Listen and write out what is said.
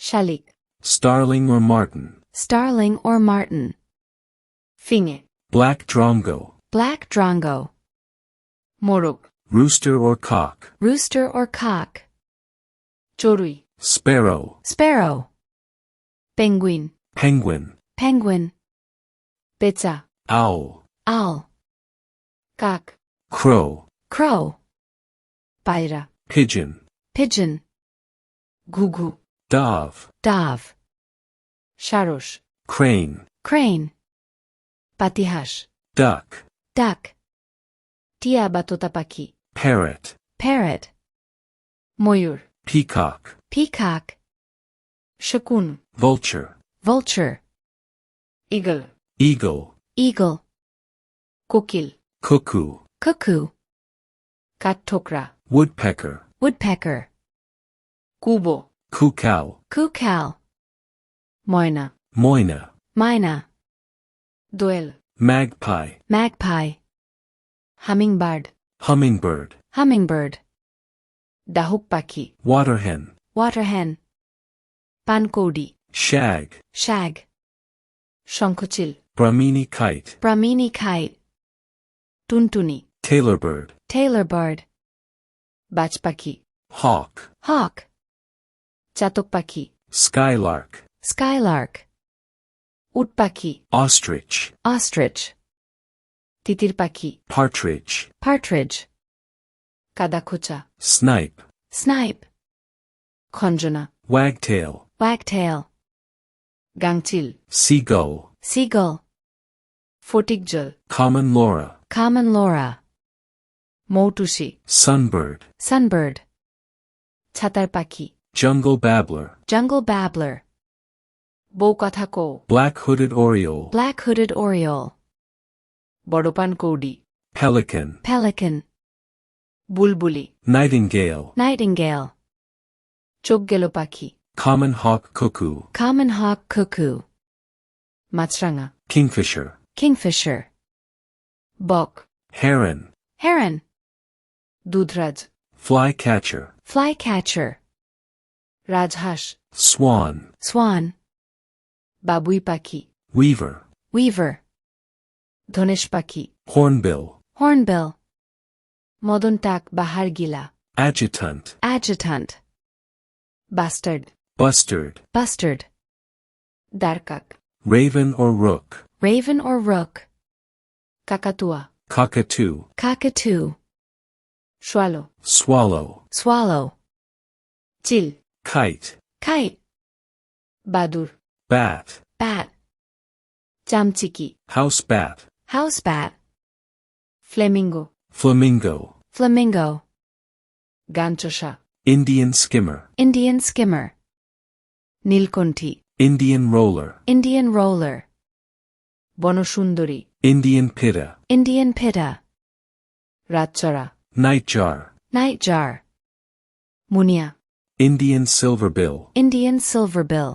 শালিক, starling or martin, starling or martin, ফিঙে, black drongo, black drongo, মোরগ, rooster or cock, rooster or cock, চড়ুই, sparrow, sparrow, penguin, penguin, penguin, পেঁচা, owl, owl, কাক, crow, crow, পায়রা, pigeon, pigeon, ঘুঘু, dove, dove, সারস, crane, crane, পাতিহাঁস, duck, duck, টিয়া বা তোতা পাখি, parrot, parrot, ময়ূর, peacock, peacock, শকুন, vulture, vulture, eagle, eagle, eagle, কোকিল, cuckoo, cuckoo, কাঠঠোকরা, woodpecker, woodpecker, কুবো, cuckoo, cuckoo, ময়না, moina, myna, দোয়েল, magpie, magpie, hummingbird, hummingbird, hummingbird, ডাহুক পাখি, waterhen, waterhen, পানকৌড়ি, shag, shag, Shankhachil, brahmini kite, brahmini kite, টুনটুনি, tailor bird, tailor bird, বাজ পাখি, hawk, hawk, চাতক পাখি, skylark, skylark, উট পাখি, ostrich, ostrich, তিতির পাখি, partridge, partridge, কাদাখোঁচা, snipe, snipe, Khanjana, wagtail, wagtail, গাংচিল, seagull, seagull, ফটিকজল, common lora, common lora, Moutushi, sunbird, sunbird, ছাতার পাখি, jungle babbler, jungle babbler, বউকথা কও, black-hooded oriole, black-hooded oriole, বড়পান কৌডি, pelican, pelican, বুলবুলি, nightingale, nightingale, চোখ গেল পাখি, common hawk cuckoo, common hawk cuckoo, মাছরাঙা, kingfisher, kingfisher, বক, heron, heron, Dudhraj, flycatcher, flycatcher, রাজহাঁস, swan, swan, বাবুই পাখি, weaver, weaver, ধনেশ পাখি, hornbill, hornbill, মদন টাক বা হাড়গিলা, adjutant, adjutant, bastard, bustard, bustard, দারকাক, raven or rook, raven or rook, কাকাতুয়া, cockatoo, cockatoo, swallow, swallow, swallow, চিল, kite, kite, বাদুর, bat, bat, চামচিকি, house bat, house bat, flamingo, flamingo, flamingo, গানচোষা, Indian skimmer, Indian skimmer, Nilakanthi, Indian roller, Indian roller, বনসুন্দরী, Indian pitta, Indian pitta, রাতচরা, nightjar, nightjar, মুনিয়া, Indian silverbill, Indian silverbill,